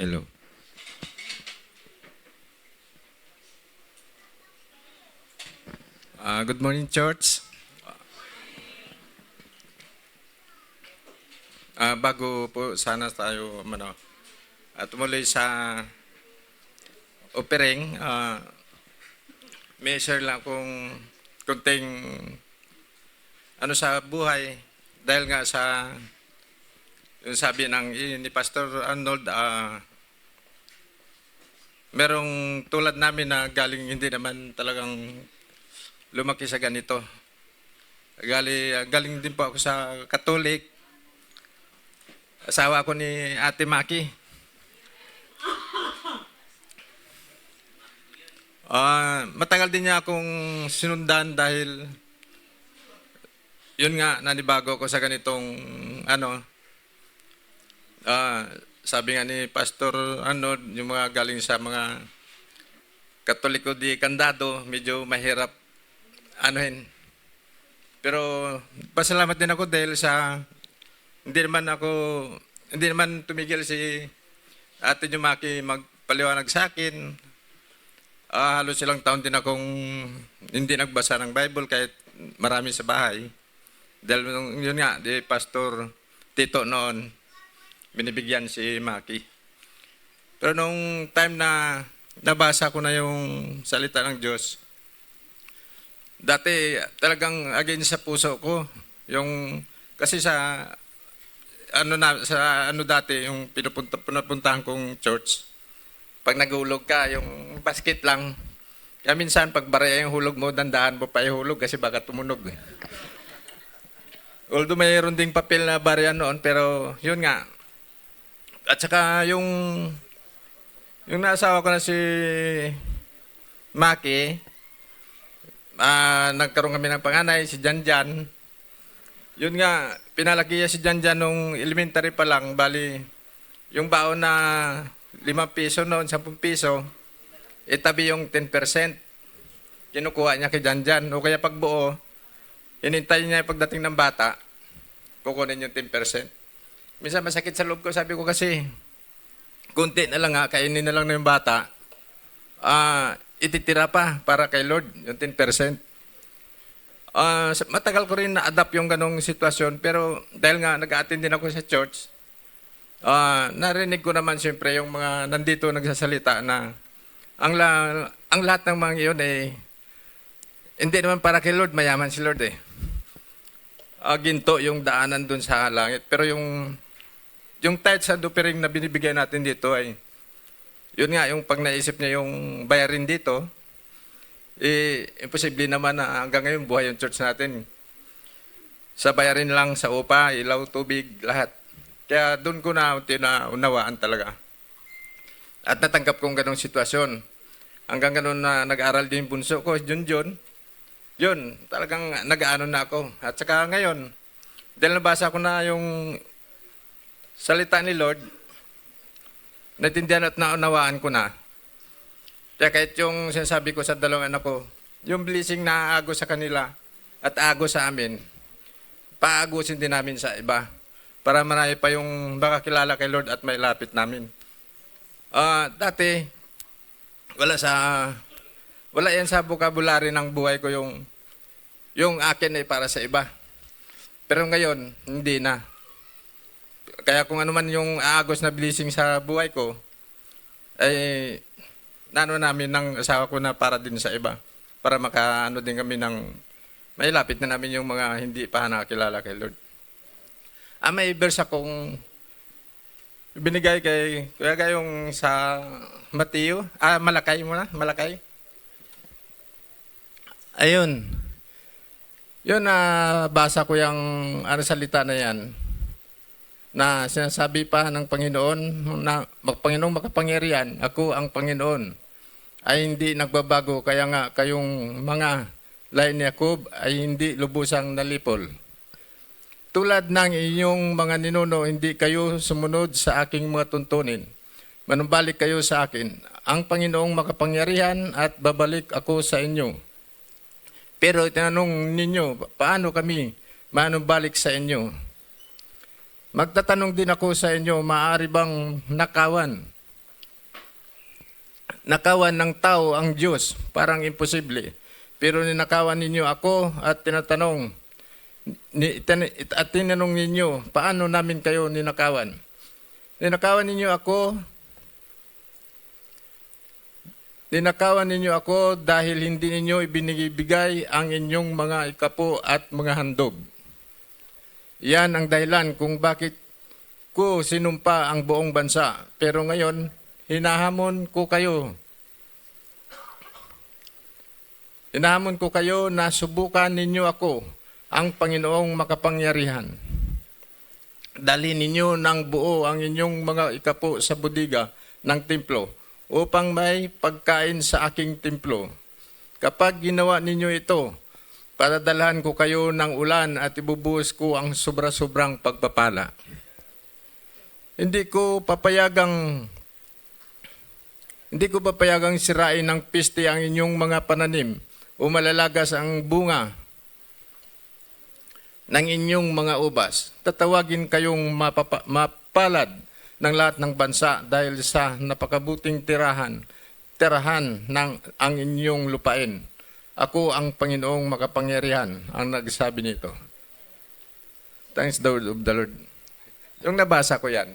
Hello. Good morning, church. Bago po sana tayo tumuloy sa offering, may share lang kung kunting sa buhay dahil nga sa yung sabi ni Pastor Arnold, merong tulad namin na galing hindi naman talagang lumaki sa ganito. Galing din po ako sa Katolik. Asawa ko ni Ate Maki. Matagal din niya akong sinundan dahil yun nga, nanibago ko sa ganitong sabi nga ni Pastor Arnold, yung mga galing sa mga Katoliko di Kandado, medyo mahirap Pero pasalamat din ako dahil hindi naman tumigil si Ate Jumaki magpaliwanag sa akin. Halos ilang taon din akong hindi nagbasa ng Bible kahit marami sa bahay. Dahil yun nga, di Pastor Tito noon, binibigyan si Maki. Pero nung time na nabasa ko na yung salita ng Diyos, dati talagang against sa puso ko, kasi sa dati yung pinupuntahan kong church. Pag naghulog ka, yung basket lang. Kaya minsan pag baraya yung hulog mo, dandaan mo pa ihulog kasi baka tumunog. Although mayroon ding papel na barya noon, pero yun nga. At saka yung naasawa ko na si Maki, nagkaroon kami ng panganay, si Janjan. Yun nga, pinalaki niya si Janjan nung elementary pa lang. Bali, yung baon na 5 piso noon, 10 piso, itabi yung 10%. Kinukuha niya kay Janjan. O kaya pagbuo, hinintay niya pagdating ng bata, kukunin yung 10%. Minsan masakit sa loob ko, sabi ko kasi, kunti na lang kainin na lang ng bata, ititira pa para kay Lord, yung 10%. Matagal ko rin na-adapt yung ganong sitwasyon, pero dahil nga nag-attend din ako sa church, narinig ko naman siyempre yung mga nandito nagsasalita na ang lahat ng mga iyon hindi naman para kay Lord, mayaman si Lord ginto yung daanan dun sa langit. Pero yung tithes and offering na binibigay natin dito yun nga, yung pag naisip niya yung bayarin dito, imposible naman na hanggang ngayon buhay yung church natin. Sa bayarin lang sa upa, ilaw, tubig, lahat. Kaya doon ko na unawaan talaga. At natanggap kong ganong sitwasyon. Hanggang ganon na nag-aral din yung bunso ko, Junjun. Yun, talagang nag-aano na ako. At saka ngayon, dahil nabasa ko na yung salita ni Lord, natindihan at naunawaan ko na. Kaya kahit yung sinasabi ko sa dalawang anak ko, yung blessing na aago sa kanila at aago sa amin, paagusin din namin sa iba para marami pa yung makakilala kay Lord at mailapit namin. Dati, wala yan sa vocabulary ng buhay ko yung akin para sa iba. Pero ngayon, hindi na. Kaya kung ano man yung aagos na blessing sa buhay ko, namin ng asawa ko na para din sa iba. Para makaano din kami mailapit na namin yung mga hindi pa nakakilala kay Lord. May verse akong binigay kaya yung sa Mateo, Malakay muna, Malakay. Ayun. Yun basa ko yung salita na yan. Na sinasabi pa ng Panginoon na Panginoong makapangyarihan, ako ang Panginoon ay hindi nagbabago, kaya nga kayong mga lahi ni Jacob ay hindi lubusang nalipol. Tulad ng inyong mga ninuno, hindi kayo sumunod sa aking mga tuntunin. Manumbalik kayo sa akin. Ang Panginoong makapangyarihan at babalik ako sa inyo. Pero tinanong ninyo, paano kami manumbalik sa inyo? Magtatanong din ako sa inyo, maaari bang nakawan nakawan ng tao ang Diyos, parang imposible. Pero ninakawan ninyo ako at tinatanong, at tinanong ninyo, paano namin kayo ninakawan? Ninakawan ninyo ako dahil hindi ninyo ibinibigay ang inyong mga ikapo at mga handog. Yan ang dahilan kung bakit ko sinumpa ang buong bansa. Pero ngayon, hinahamon ko kayo. Hinahamon ko kayo na subukan ninyo ako, ang Panginoong makapangyarihan. Dalhin ninyo ng buo ang inyong mga ikapo sa bodega ng templo upang may pagkain sa aking templo. Kapag ginawa ninyo ito, padadalhan ko kayo ng ulan at ibubuhos ko ang sobra-sobrang pagpapala. Hindi ko papayagang sirain ng piste ang inyong mga pananim o malalagas ang bunga ng inyong mga ubas. Tatawagin kayong mapalad ng lahat ng bansa dahil sa napakabuting tirahan ng ang inyong lupain. Ako ang Panginoong makapangyarihan ang nagsabi nito. Thanks the word of the Lord. Yung nabasa ko yan,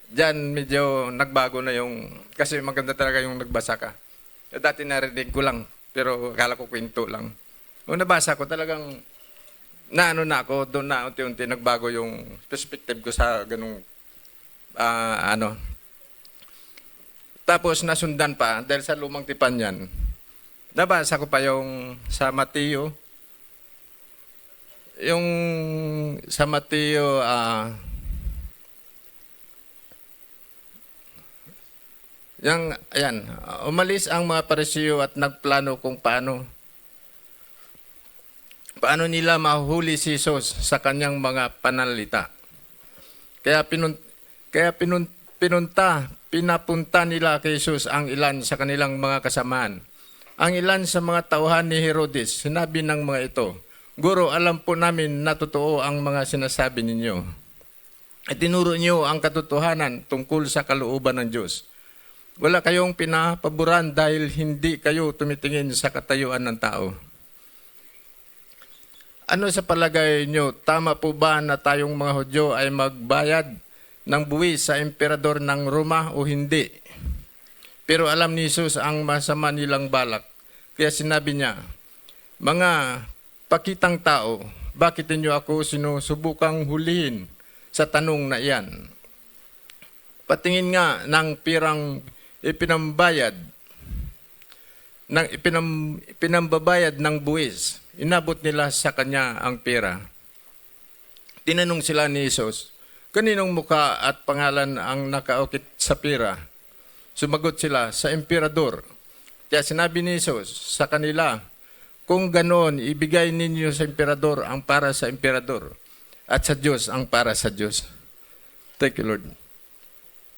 diyan medyo nagbago na yung, kasi maganda talaga yung nagbasa ka. Dati narinig ko lang, pero akala ko kwento lang. Yung nabasa ko talagang, naano na ako, doon na unti-unti nagbago yung perspective ko sa ganung Tapos nasundan pa, dahil sa lumang tipan yan, nabasa ko pa yung sa Mateo, umalis ang mga Parisiyo at nagplano kung paano nila mahuli si Jesus sa kanyang mga pananalita. Kaya pinapunta nila kay Jesus ang ilan sa kanilang mga kasamaan. Ang ilan sa mga tauhan ni Herodes, sinabi ng mga ito, Guro, alam po namin na totoo ang mga sinasabi ninyo. At tinuro niyo ang katotohanan tungkol sa kalooban ng Diyos. Wala kayong pinapaboran dahil hindi kayo tumitingin sa katayuan ng tao. Ano sa palagay nyo, tama po ba na tayong mga Hudyo ay magbayad ng buwis sa emperador ng Roma o hindi? Pero alam ni Jesus ang masama nilang balak. Kaya sinabi niya, mga pakitang tao, bakit ninyo ako sinusubukang hulihin sa tanong na iyan? Patingin nga ng pirang ipinambabayad ng buwis. Inabot nila sa kanya ang pera. Tinanong sila ni Jesus, kaninong mukha at pangalan ang nakaukit sa pera? Sumagot sila, sa emperador. Kaya sinabi ni Jesus sa kanila, kung ganoon, ibigay ninyo sa emperador ang para sa emperador at sa Diyos ang para sa Diyos. Thank you, Lord.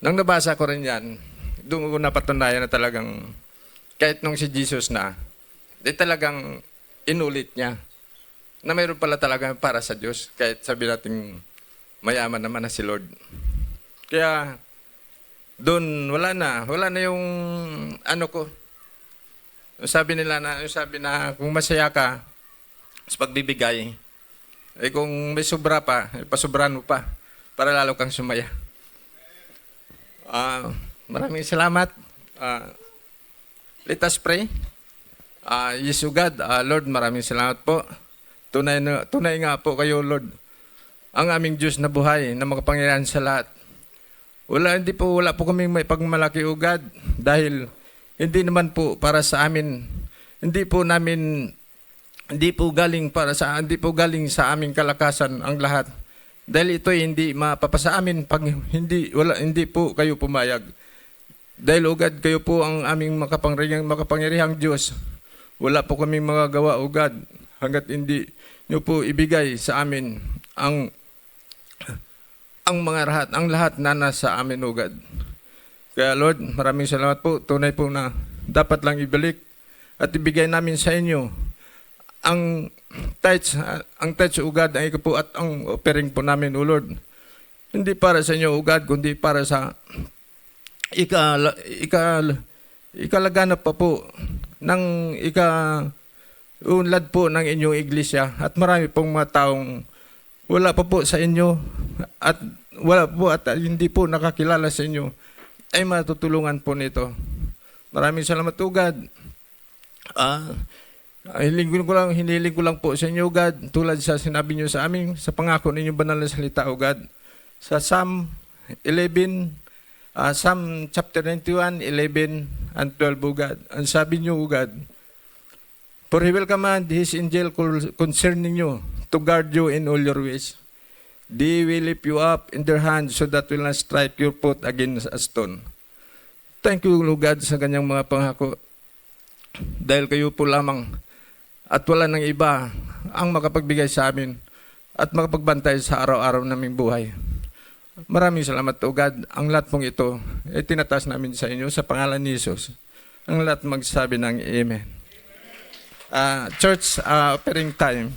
Nang nabasa ko rin yan, doon ko napatunayan na talagang kahit nung si Jesus na, di talagang inulit niya na mayroon pala talaga para sa Diyos kahit sabi natin mayaman naman na si Lord. Kaya doon wala na yung ano ko. Yung sabi na kung masaya ka sa pagbibigay, eh kung may sobra pa, pasubrahan mo pa para lalo kang sumaya. Maraming salamat. Let us pray. Yes, God, Lord, maraming salamat po. Tunay nga po kayo, Lord, ang aming Diyos na buhay na makapangyarihan sa lahat. Wala po kaming may pagmalaki, O God, dahil hindi naman po para sa amin, hindi po galing sa aming kalakasan ang lahat. Dahil ito hindi mapapasa amin pag hindi po kayo pumayag. Dahil, O God, kayo po ang aming makapangyarihang Diyos. Wala po kaming magagawa, O God, hanggat hindi nyo po ibigay sa amin ang lahat na nasa amin, O God. Kaya, Lord, maraming salamat po. Tunay po na dapat lang ibalik at ibigay namin sa inyo ang tithes, O God, ay po at ang offering po namin, O Lord. Hindi para sa inyo, O God, kundi para sa ikalaganap pa po ng unlad po ng inyong iglesia at marami pong mga taong wala pa po sa inyo at wala po at hindi po nakakilala sa inyo ay matutulungan po nito. Maraming salamat po, God. Hiniling ko lang po sa inyo, God, tulad sa sinabi niyo sa amin, sa pangako ninyo banal na salita, O God. Sa Psalm 11, Psalm chapter 91, 11 and 12, O God. Ang sabi niyo, O God, for He will command His angel concerning you to guard you in all your ways. They will lift you up in their hands so that will not strike your foot against a stone. Thank you, Lord God, sa ganyang mga pangako. Dahil kayo po lamang at wala ng iba ang makapagbigay sa amin at makapagbantay sa araw-araw naming buhay. Maraming salamat, O God. Ang lahat pong ito ay tinataas namin sa inyo sa pangalan ni Jesus. Ang lahat magsabi ng Amen. Church, offering time.